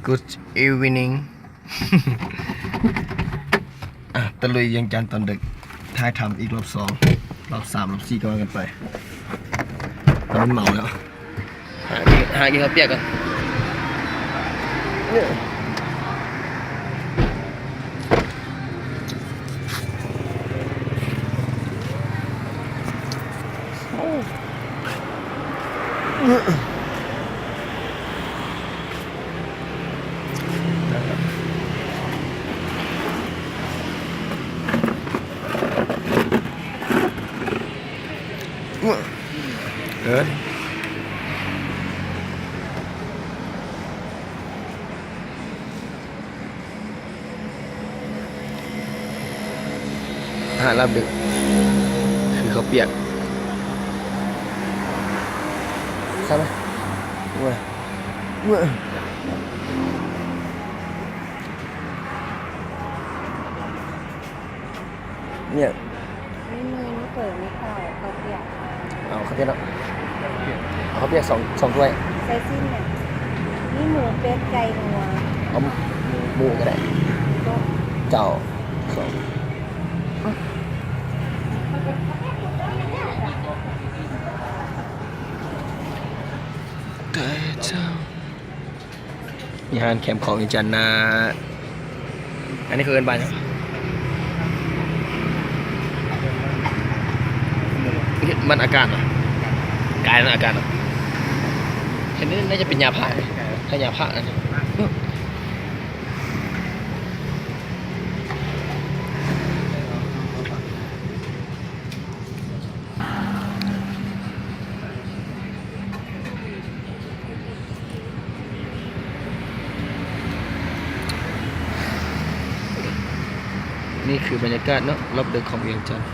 Good evening ตะลุยยังจันตอนดึกท้ายทำอีกรอบสองรอบสามรอบสี่ก็ว่ากันไปตอนนี้เมาแล้วหากินข้าวเปียกกันอาหารรับดึกคือข้าวเปียกใช่ไหมเว้ยเนี่ยไม่มือไม่เปิดไม่เข้าเขาเปียก เอาข้าวเปียกแล้วเอาข้าวเปียกสองถ้วย ใส่สิ้นเนี่ยนี่หมูเป็ดไก่นัว เอาหมูก็ได้ ก็ เจ้าสองแต่เจ้ามีอาหารแคมป์ของอีจันนะอันนี้คือเอินบานมันอาการเหรอกายมันอาการเหรอเห็นนี่น่าจะเป็นยาผ่าถ้ายาผ่าอันนี้นี่คือบรรยากาศเนาะรอบดึกของเวียงจันทร์